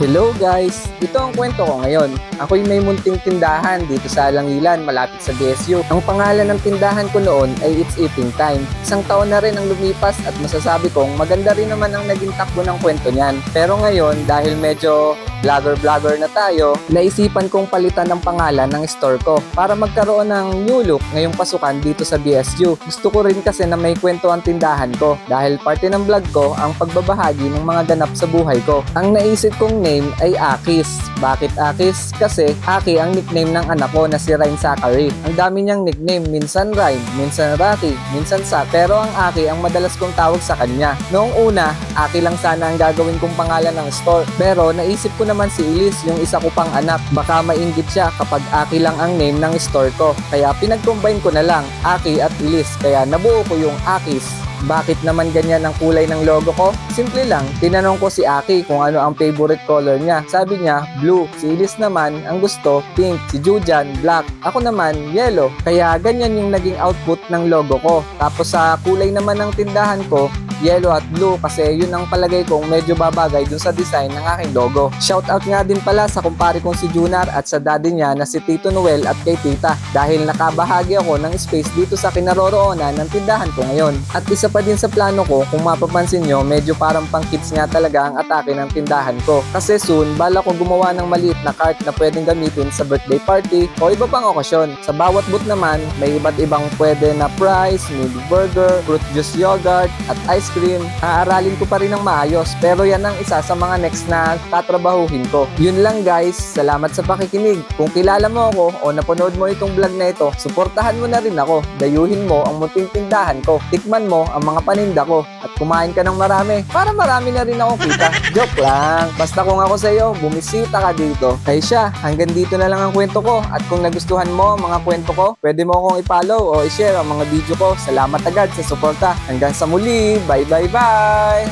Hello guys! Ito ang kwento ko ngayon. Ako'y may munting tindahan dito sa Alangilan malapit sa BSU. Ang pangalan ng tindahan ko noon ay It's Eating Time. Isang taon na rin ang lumipas at masasabi kong maganda rin naman ang naging takbo ng kwento niyan. Pero ngayon dahil medyo vlogger na tayo, naisipan kong palitan ng pangalan ng store ko para magkaroon ng new look ngayong pasukan dito sa BSU. Gusto ko rin kasi na may kwento ang tindahan ko dahil parte ng vlog ko ang pagbabahagi ng mga ganap sa buhay ko. Ang naisip kong name ay Akis. Bakit Akis? Kasi Aki ang nickname ng anak ko na si Ryan Zachary. Ang dami niyang nickname, minsan Ryan, minsan Rocky, minsan Sa. Pero ang Aki ang madalas kong tawag sa kanya. Noong una, Aki lang sana ang gagawin kong pangalan ng store. Pero naisip ko naman si Elise, yung isa ko pang anak. Baka mainggit siya kapag Aki lang ang name ng store ko. Kaya pinag-combine ko na lang, Aki at Elise. Kaya nabuo ko yung Akis. Bakit naman ganyan ang kulay ng logo ko? Simple lang, tinanong ko si Aki kung ano ang favorite color niya. Sabi niya, blue. Si Elise naman, ang gusto, pink. Si Jujan, black. Ako naman, yellow. Kaya ganyan yung naging output ng logo ko. Tapos sa kulay naman ng tindahan ko, yellow at blue kasi yun ang palagay kong medyo babagay dun sa design ng aking logo. Shoutout nga din pala sa kumpare kong si Junar at sa daddy niya na si Tito Noel at kay Tita dahil nakabahagi ako ng space dito sa kinaroroonan ng tindahan ko ngayon. At isa pa din sa plano ko, kung mapapansin nyo, medyo parang pang kids nga talaga ang atake ng tindahan ko. Kasi soon, bala ko gumawa ng maliit na cart na pwedeng gamitin sa birthday party o iba pang okasyon. Sa bawat booth naman, may iba't ibang pwede na fries, mini burger, fruit juice yogurt at ice cream. Aaralin ko pa rin ng maayos pero yan ang isa sa mga next na tatrabahuhin ko. Yun lang guys, salamat sa pakikinig. Kung kilala mo ako o napanood mo itong vlog na ito, suportahan mo na rin ako. Dayuhin mo ang munting tindahan ko. Tikman mo ang mga paninda ko at kumain ka ng marami para marami na rin ako kita. Joke lang. Basta kung ako sa iyo, bumisita ka dito. Kaya siya, hanggang dito na lang ang kwento ko at kung nagustuhan mo ang mga kwento ko, pwede mo akong i-follow o i-share ang mga video ko. Salamat agad sa suporta. Hanggang sa muli. Bye bye bye!